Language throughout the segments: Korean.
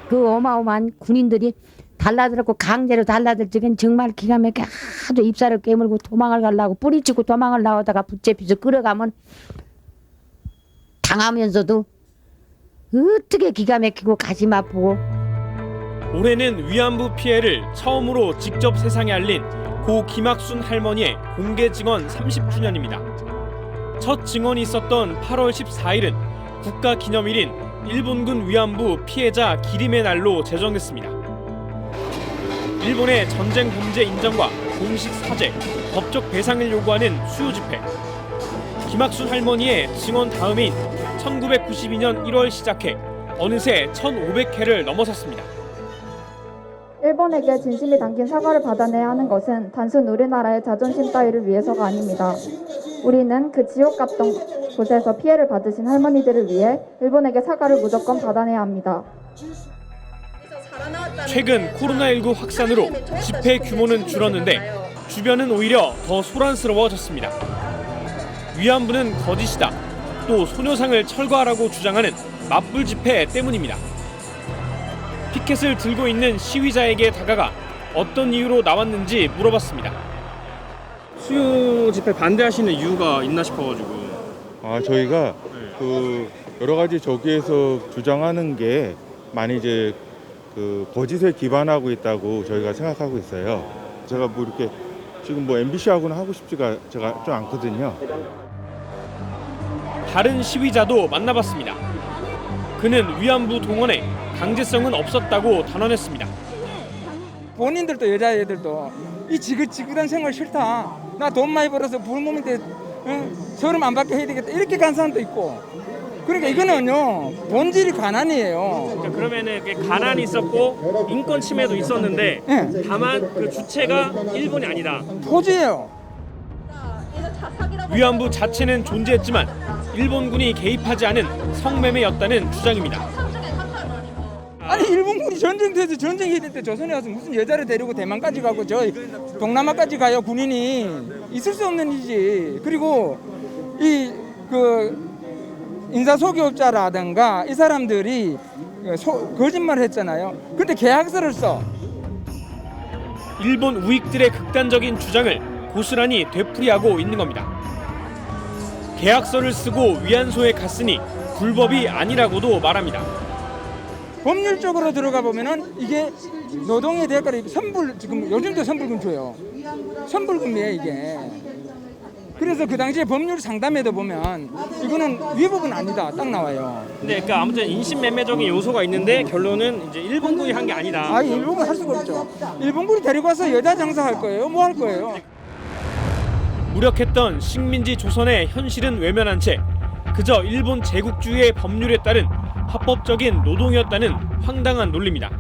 그 어마어마한 군인들이 달라들었고 강제로 달라들 적엔 정말 기가 막히게 아주 입살을 깨물고 도망을 가려고 뿌리치고 도망을 나오다가 붙잡혀서 끌어가면 당하면서도 어떻게 기가 막히고 가슴 아프고. 올해는 위안부 피해를 처음으로 직접 세상에 알린 고 김학순 할머니의 공개 증언 30주년입니다. 첫 증언이 있었던 8월 14일은 국가기념일인 일본군 위안부 피해자 기림의 날로 제정됐습니다. 일본의 전쟁 범죄 인정과 공식 사죄, 법적 배상을 요구하는 수요 집회. 김학순 할머니의 증언 다음인 1992년 1월 시작해 어느새 1,500회를 넘어섰습니다. 일본에게 진심이 담긴 사과를 받아내야 하는 것은 단순 우리나라의 자존심 따위를 위해서가 아닙니다. 우리는 그 지옥 같던 곳에서 피해를 받으신 할머니들을 위해 일본에게 사과를 무조건 받아내야 합니다. 최근 코로나19 확산으로 집회 규모는 줄었는데 주변은 오히려 더 소란스러워졌습니다. 위안부는 거짓이다. 또 소녀상을 철거하라고 주장하는 맞불 집회 때문입니다. 피켓을 들고 있는 시위자에게 다가가 어떤 이유로 나왔는지 물어봤습니다. 수요 집회 반대하시는 이유가 있나 싶어가지고. 저희가 그 여러 가지 저기에서 주장하는 게 많이 이제 그 거짓에 기반하고 있다고 저희가 생각하고 있어요. 제가 뭐 이렇게 지금 뭐 MBC하고는 하고 싶지가 제가 좀 않거든요. 다른 시위자도 만나봤습니다. 그는 위안부 동원에 강제성은 없었다고 단언했습니다. 본인들도 여자애들도 이 지긋지긋한 생활 싫다. 나 돈 많이 벌어서 부모님한테 서름 안 받게 해야 되겠다. 이렇게 간 사람도 있고. 그러니까 이거는요 본질이 가난이에요. 그러면은 가난이 있었고 인권 침해도 있었는데 네. 다만 그 주체가 일본이 아니다. 포지예요. 위안부 자체는 존재했지만 일본군이 개입하지 않은 성매매였다는 주장입니다. 아니 일본군이 전쟁터에서 전쟁해야 될 때 조선에 와서 무슨 여자를 데리고 대만까지 가고 저 동남아까지 가요. 군인이 있을 수 없는 일이지. 그리고 이 그 인사소기업자라든가 이 사람들이 거짓말을 했잖아요. 근데 계약서를 써. 일본 우익들의 극단적인 주장을 고스란히 되풀이하고 있는 겁니다. 계약서를 쓰고 위안소에 갔으니 불법이 아니라고도 말합니다. 법률적으로 들어가 보면은 이게 노동의 대가를 지금 요즘도 선불금 줘요. 선불금이에요 이게. 그래서 그 당시에 법률 상담에도 보면 이거는 위법은 아니다 딱 나와요. 근데 그러니까 아무튼 인신매매적인 요소가 있는데 결론은 이제 일본군이 한 게 아니다. 일본은 할 수가 없죠. 일본군이 데리고 와서 여자 장사할 거예요. 뭐 할 거예요? 무력했던 식민지 조선의 현실은 외면한 채 그저 일본 제국주의의 법률에 따른 합법적인 노동이었다는 황당한 논리입니다.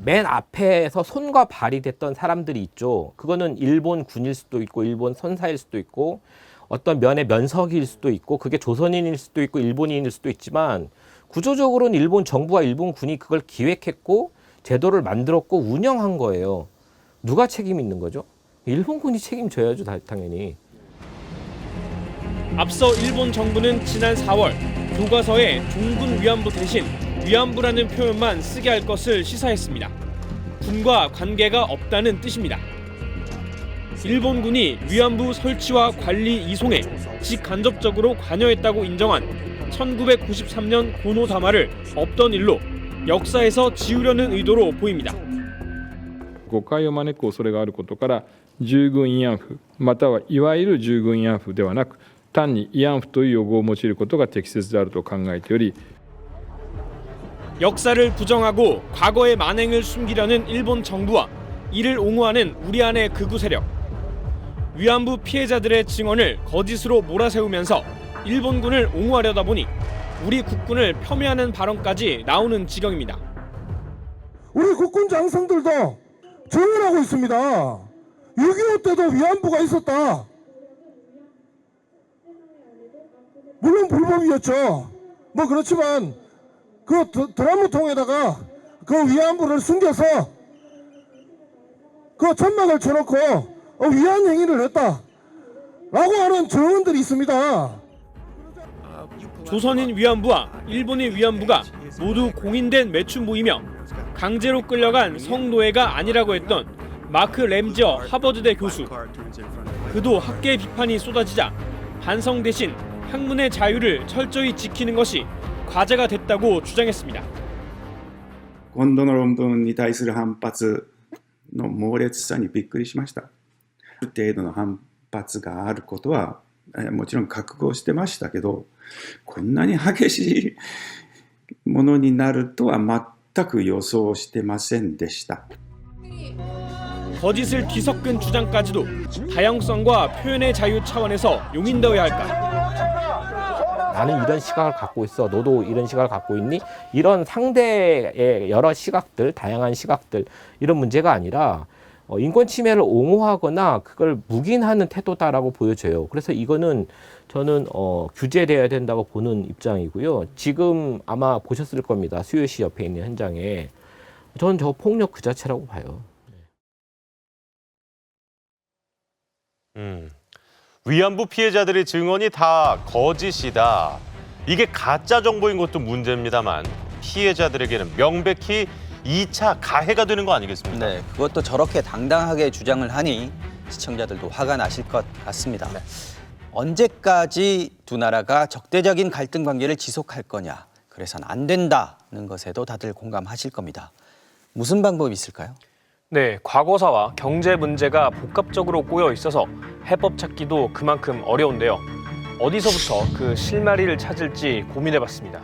맨 앞에서 손과 발이 됐던 사람들이 있죠. 그거는 일본 군일 수도 있고 일본 선사일 수도 있고 어떤 면의 면석일 수도 있고 그게 조선인일 수도 있고 일본인일 수도 있지만 구조적으로는 일본 정부와 일본 군이 그걸 기획했고 제도를 만들었고 운영한 거예요. 누가 책임 있는 거죠? 일본군이 책임져야죠, 당연히. 앞서 일본 정부는 지난 4월 교과서에 종군 위안부 대신 위안부라는 표현만 쓰게 할 것을 시사했습니다. 군과 관계가 없다는 뜻입니다. 일본군이 위안부 설치와 관리 이송에 직간접적으로 관여했다고 인정한 1993년 고노 담화를 없던 일로 역사에서 지우려는 의도로 보입니다. 誤解を招く恐れがあることから従軍慰安婦またはいわゆる従軍慰安婦ではなく単に慰安婦という用語を用いることが適切であると考えており 역사를 부정하고 과거의 만행을 숨기려는 일본 정부와 이를 옹호하는 우리 안의 극우 세력. 위안부 피해자들의 증언을 거짓으로 몰아세우면서 일본군을 옹호하려다 보니 우리 국군을 폄훼하는 발언까지 나오는 지경입니다. 우리 국군 장성들도 증언하고 있습니다. 6.25 때도 위안부가 있었다. 물론 불법이었죠. 뭐 그렇지만 그 드라무통에다가 그 위안부를 숨겨서 그 천막을 쳐놓고 위안 행위를 했다 라고 하는 증언들이 있습니다. 조선인 위안부와 일본인 위안부가 모두 공인된 매춘부이며 강제로 끌려간 성노예가 아니라고 했던 마크 램지어 하버드대 교수. 그도 학계 비판이 쏟아지자 반성 대신 학문의 자유를 철저히 지키는 것이 과제가 됐다고 주장했습니다. 今度の論文に対する反発の猛烈さにびっくりしました。ある程度の反発があることはもちろん覚悟してましたけど、こんなに激しいものになるとは全く予想してませんでした。 거짓을 뒤섞은 주장까지도 다양성과 표현의 자유 차원에서 용인되어야 할까? 나는 이런 시각을 갖고 있어. 너도 이런 시각을 갖고 있니? 이런 상대의 여러 시각들, 다양한 시각들 이런 문제가 아니라 인권 침해를 옹호하거나 그걸 묵인하는 태도다라고 보여져요. 그래서 이거는 저는 규제돼야 된다고 보는 입장이고요. 지금 아마 보셨을 겁니다. 수요시 옆에 있는 현장에. 저는 저 폭력 그 자체라고 봐요. 위안부 피해자들의 증언이 다 거짓이다. 이게 가짜 정보인 것도 문제입니다만 피해자들에게는 명백히 2차 가해가 되는 거 아니겠습니까? 네, 그것도 저렇게 당당하게 주장을 하니 시청자들도 화가 나실 것 같습니다. 네. 언제까지 두 나라가 적대적인 갈등 관계를 지속할 거냐, 그래서는 안 된다는 것에도 다들 공감하실 겁니다. 무슨 방법이 있을까요? 네, 과거사와 경제 문제가 복합적으로 꼬여 있어서 해법 찾기도 그만큼 어려운데요. 어디서부터 그 실마리를 찾을지 고민해봤습니다.